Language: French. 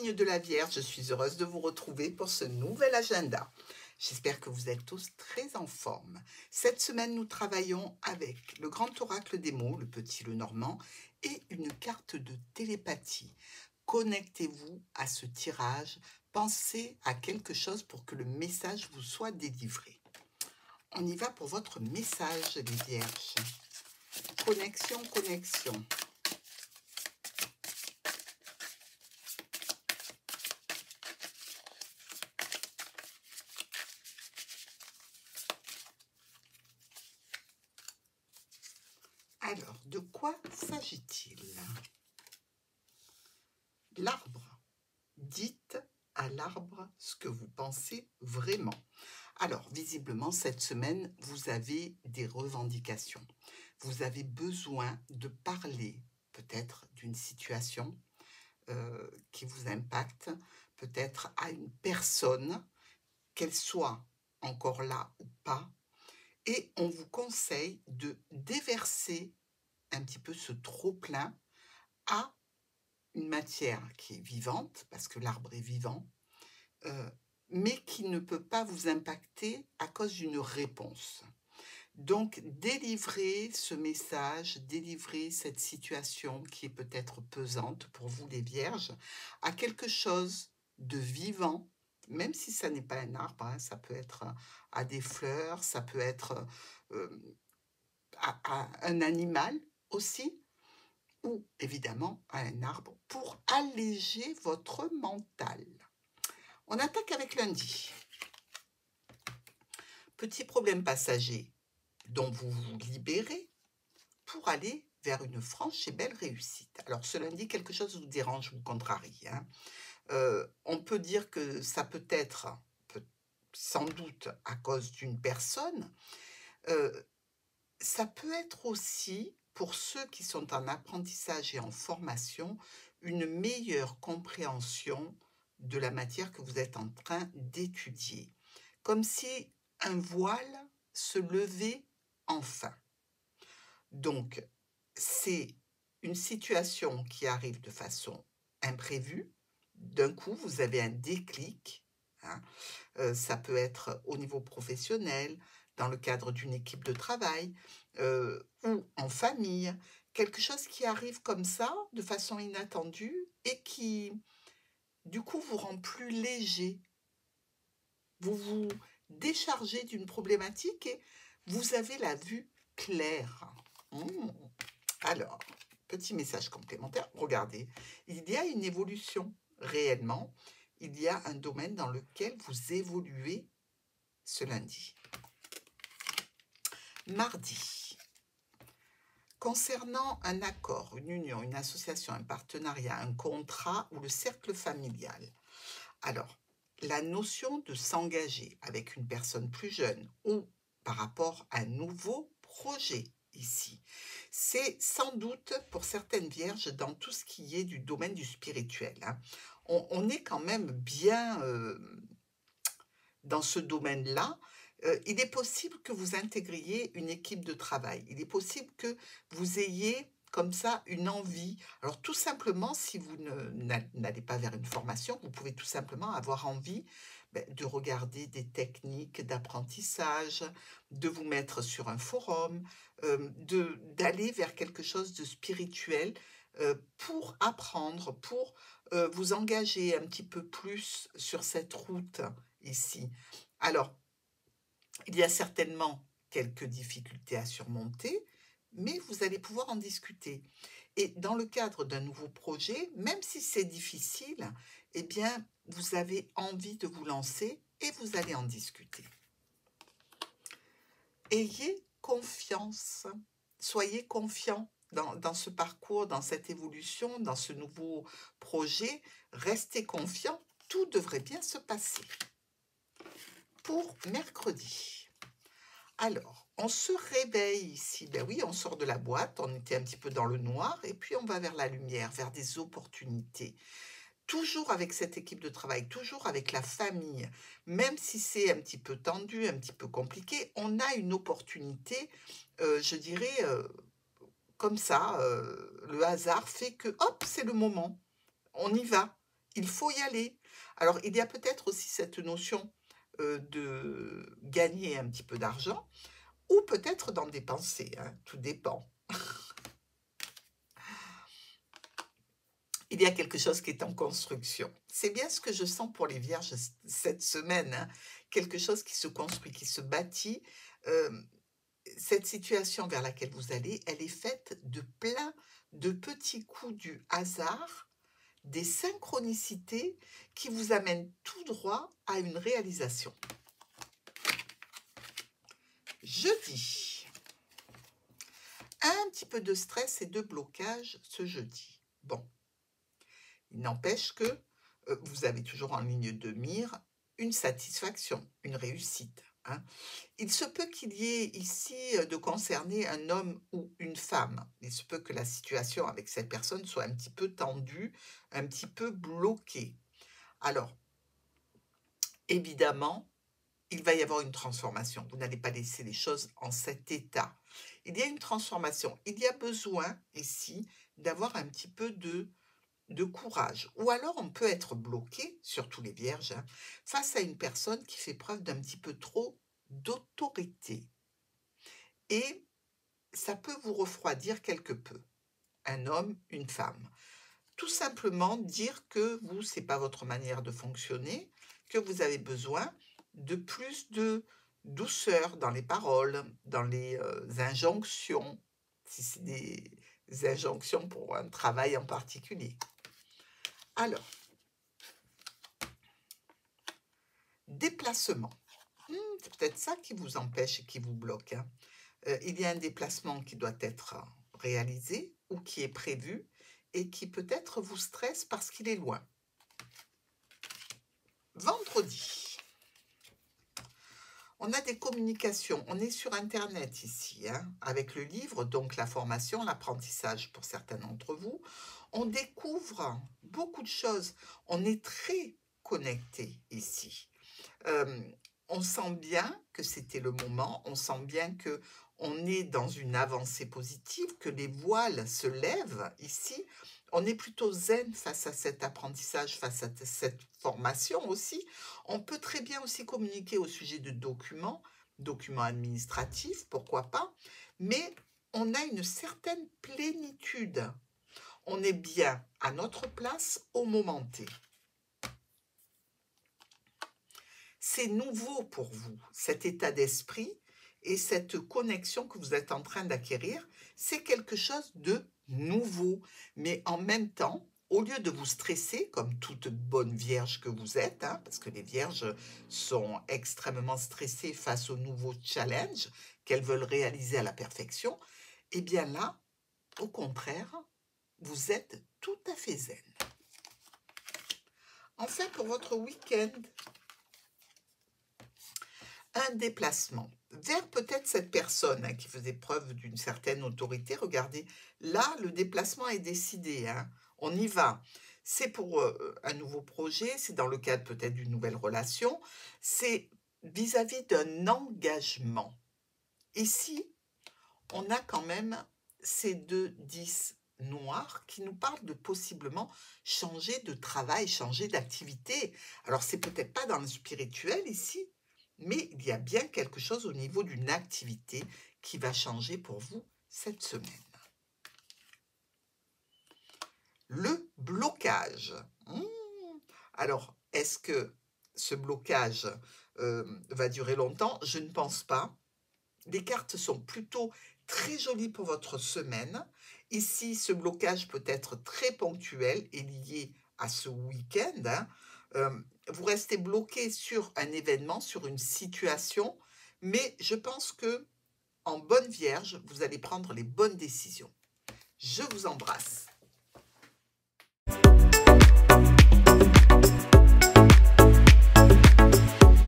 signe de la Vierge, je suis heureuse de vous retrouver pour ce nouvel agenda. J'espère que vous êtes tous très en forme. Cette semaine, nous travaillons avec le grand oracle des mots, le petit Lenormand, et une carte de télépathie. Connectez-vous à ce tirage, pensez à quelque chose pour que le message vous soit délivré. On y va pour votre message, les Vierges. Connexion, connexion. Alors, de quoi s'agit-il? L'arbre. Dites à l'arbre ce que vous pensez vraiment. Alors, visiblement, cette semaine, vous avez des revendications. Vous avez besoin de parler peut-être d'une situation qui vous impacte, peut-être à une personne, qu'elle soit encore là ou pas, et on vous conseille de déverser un petit peu ce trop-plein à une matière qui est vivante, parce que l'arbre est vivant, mais qui ne peut pas vous impacter à cause d'une réponse. Donc, délivrez ce message, délivrez cette situation qui est peut-être pesante pour vous les Vierges, à quelque chose de vivant, même si ça n'est pas un arbre, hein, ça peut être à des fleurs, ça peut être à un animal aussi, ou évidemment à un arbre, pour alléger votre mental. On attaque avec lundi. Petit problème passager dont vous vous libérez pour aller vers une franche et belle réussite. Alors ce lundi, quelque chose vous dérange, vous contrarie. Hein. On peut dire que ça peut être, sans doute à cause d'une personne, ça peut être aussi, pour ceux qui sont en apprentissage et en formation, une meilleure compréhension de la matière que vous êtes en train d'étudier. Comme si un voile se levait enfin. Donc, c'est une situation qui arrive de façon imprévue. D'un coup, vous avez un déclic. Hein. Ça peut être au niveau professionnel, dans le cadre d'une équipe de travail ou en famille. Quelque chose qui arrive comme ça, de façon inattendue, et qui, du coup, vous rend plus léger. Vous vous déchargez d'une problématique et vous avez la vue claire. Alors, petit message complémentaire, regardez, il y a une évolution réellement, il y a un domaine dans lequel vous évoluez ce lundi. Mardi, concernant un accord, une union, une association, un partenariat, un contrat ou le cercle familial. Alors, la notion de s'engager avec une personne plus jeune ou par rapport à un nouveau projet ici, c'est sans doute pour certaines vierges dans tout ce qui est du domaine du spirituel. Hein. On est quand même bien dans ce domaine-là. Il est possible que vous intégriez une équipe de travail. Il est possible que vous ayez comme ça une envie. Alors tout simplement, si vous n'allez pas vers une formation, vous pouvez tout simplement avoir envie de regarder des techniques d'apprentissage, de vous mettre sur un forum, d'aller vers quelque chose de spirituel pour apprendre, pour vous engager un petit peu plus sur cette route ici. Alors, il y a certainement quelques difficultés à surmonter, mais vous allez pouvoir en discuter. Et dans le cadre d'un nouveau projet, même si c'est difficile, eh bien, vous avez envie de vous lancer et vous allez en discuter. Ayez confiance, soyez confiants dans ce parcours, dans cette évolution, dans ce nouveau projet. Restez confiants, tout devrait bien se passer. Pour mercredi. Alors, on se réveille ici. Ben oui, on sort de la boîte, on était un petit peu dans le noir, et puis on va vers la lumière, vers des opportunités. Toujours avec cette équipe de travail, toujours avec la famille, même si c'est un petit peu tendu, un petit peu compliqué, on a une opportunité, je dirais, comme ça, le hasard fait que, hop, c'est le moment, on y va. il faut y aller. Alors, il y a peut-être aussi cette notion de gagner un petit peu d'argent ou peut-être d'en dépenser, hein, tout dépend. Il y a quelque chose qui est en construction. C'est bien ce que je sens pour les vierges cette semaine, hein. Quelque chose qui se construit, qui se bâtit. Euh, cette situation vers laquelle vous allez, elle est faite de plein de petits coups du hasard, des synchronicités qui vous amènent tout droit à une réalisation. Jeudi, un petit peu de stress et de blocage ce jeudi. Bon, il n'empêche que vous avez toujours en ligne de mire une satisfaction, une réussite, hein. Il se peut qu'il y ait ici de concerner un homme ou une femme. Il se peut que la situation avec cette personne soit un petit peu tendue, un petit peu bloquée. Alors, évidemment, il va y avoir une transformation. Vous n'allez pas laisser les choses en cet état. Il y a une transformation. Il y a besoin ici d'avoir un petit peu de courage. Ou alors on peut être bloqué, surtout les vierges, hein, face à une personne qui fait preuve d'un petit peu trop d'autorité. Et ça peut vous refroidir quelque peu. Un homme, une femme. Tout simplement dire que vous, c'est pas votre manière de fonctionner, que vous avez besoin de plus de douceur dans les paroles, dans les injonctions, si c'est des injonctions pour un travail en particulier. Alors, déplacement. C'est peut-être ça qui vous empêche et qui vous bloque, hein. Il y a un déplacement qui doit être réalisé ou qui est prévu et qui peut-être vous stresse parce qu'il est loin. Vendredi, on a des communications. On est sur Internet ici, hein, avec le livre, donc la formation, l'apprentissage pour certains d'entre vous. On découvre beaucoup de choses. On est très connecté ici. On sent bien que c'était le moment, on sent bien que on est dans une avancée positive, que les voiles se lèvent ici. On est plutôt zen face à cet apprentissage, face à cette formation aussi. On peut très bien aussi communiquer au sujet de documents administratifs, pourquoi pas, mais on a une certaine plénitude. On est bien à notre place au moment T. C'est nouveau pour vous, cet état d'esprit et cette connexion que vous êtes en train d'acquérir, c'est quelque chose de nouveau. Mais en même temps, au lieu de vous stresser, comme toute bonne vierge que vous êtes, hein, parce que les vierges sont extrêmement stressées face aux nouveaux challenges qu'elles veulent réaliser à la perfection, eh bien là, au contraire, vous êtes tout à fait zen. Enfin, pour votre week-end, un déplacement vers peut-être cette personne, hein, qui faisait preuve d'une certaine autorité. Regardez, là, le déplacement est décidé, hein. On y va. C'est pour un nouveau projet, c'est dans le cadre peut-être d'une nouvelle relation, c'est vis-à-vis d'un engagement. Ici, on a quand même ces 2 10 noirs qui nous parlent de possiblement changer de travail, changer d'activité. Alors, c'est peut-être pas dans le spirituel ici, mais il y a bien quelque chose au niveau d'une activité qui va changer pour vous cette semaine. Le blocage. Alors, est-ce que ce blocage va durer longtemps? Je ne pense pas. Les cartes sont plutôt très jolies pour votre semaine. Ici, ce blocage peut être très ponctuel et lié à ce week-end, hein. Vous restez bloqué sur un événement, sur une situation, mais je pense que en bonne vierge, vous allez prendre les bonnes décisions. Je vous embrasse.